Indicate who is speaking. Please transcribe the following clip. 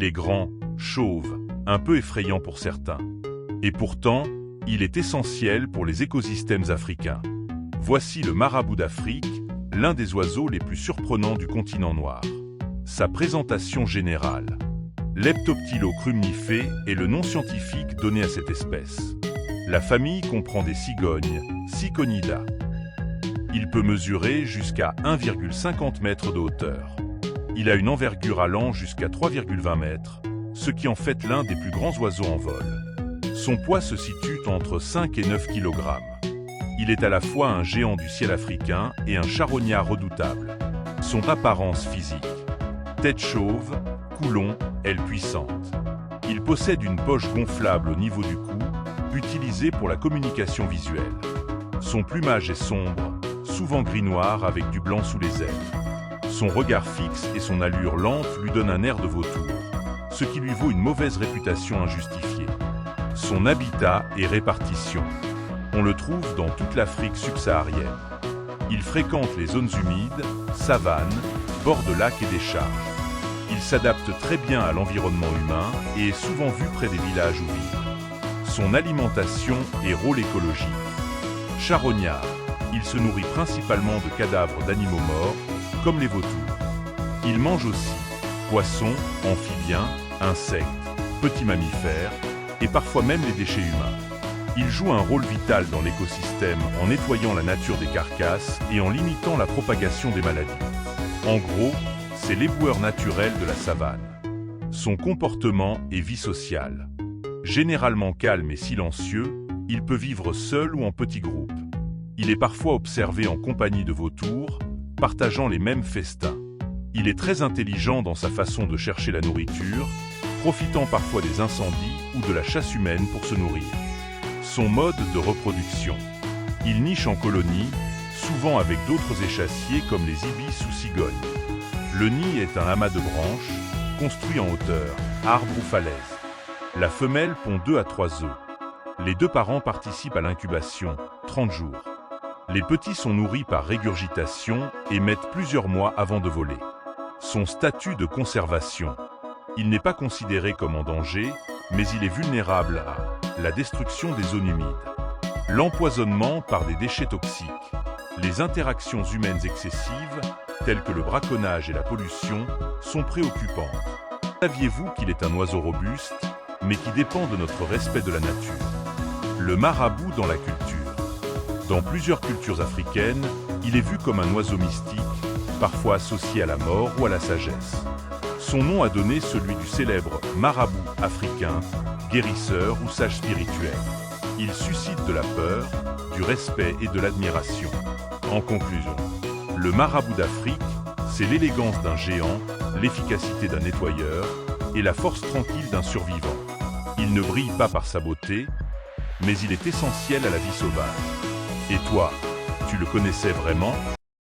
Speaker 1: Il est grand, chauve, un peu effrayant pour certains. Et pourtant, il est essentiel pour les écosystèmes africains. Voici le marabout d'Afrique, l'un des oiseaux les plus surprenants du continent noir. Sa présentation générale. Leptoptylocrumnifé est le nom scientifique donné à cette espèce. La famille comprend des cigognes, Ciconidae. Il peut mesurer jusqu'à 1,50 m de hauteur. Il a une envergure allant jusqu'à 3,20 mètres, ce qui en fait l'un des plus grands oiseaux en vol. Son poids se situe entre 5 et 9 kg. Il est à la fois un géant du ciel africain et un charognard redoutable. Son apparence physique. Tête chauve, cou long, aile puissante. Il possède une poche gonflable au niveau du cou, utilisée pour la communication visuelle. Son plumage est sombre, souvent gris-noir avec du blanc sous les ailes. Son regard fixe et son allure lente lui donnent un air de vautour, ce qui lui vaut une mauvaise réputation injustifiée. Son habitat et répartition. On le trouve dans toute l'Afrique subsaharienne. Il fréquente les zones humides, savanes, bords de lacs et décharges. Il s'adapte très bien à l'environnement humain et est souvent vu près des villages où vit. Son alimentation et rôle écologique. Charognard. Il se nourrit principalement de cadavres d'animaux morts, comme les vautours. Il mange aussi poissons, amphibiens, insectes, petits mammifères et parfois même les déchets humains. Il joue un rôle vital dans l'écosystème en nettoyant la nature des carcasses et en limitant la propagation des maladies. En gros, c'est l'éboueur naturel de la savane. Son comportement et vie sociale. Généralement calme et silencieux, il peut vivre seul ou en petits groupes. Il est parfois observé en compagnie de vautours, partageant les mêmes festins. Il est très intelligent dans sa façon de chercher la nourriture, profitant parfois des incendies ou de la chasse humaine pour se nourrir. Son mode de reproduction. Il niche en colonie, souvent avec d'autres échassiers comme les ibis ou cigognes. Le nid est un amas de branches, construit en hauteur, arbre ou falaise. La femelle pond 2 à 3 œufs. Les 2 parents participent à l'incubation, 30 jours. Les petits sont nourris par régurgitation et mettent plusieurs mois avant de voler. Son statut de conservation. Il n'est pas considéré comme en danger, mais il est vulnérable à la destruction des zones humides, l'empoisonnement par des déchets toxiques, les interactions humaines excessives, telles que le braconnage et la pollution, sont préoccupantes. Saviez-vous qu'il est un oiseau robuste, mais qui dépend de notre respect de la nature? Le marabout dans la culture. Dans plusieurs cultures africaines, il est vu comme un oiseau mystique, parfois associé à la mort ou à la sagesse. Son nom a donné celui du célèbre marabout africain, guérisseur ou sage spirituel. Il suscite de la peur, du respect et de l'admiration. En conclusion, le marabout d'Afrique, c'est l'élégance d'un géant, l'efficacité d'un nettoyeur et la force tranquille d'un survivant. Il ne brille pas par sa beauté, mais il est essentiel à la vie sauvage. Et toi, tu le connaissais vraiment ?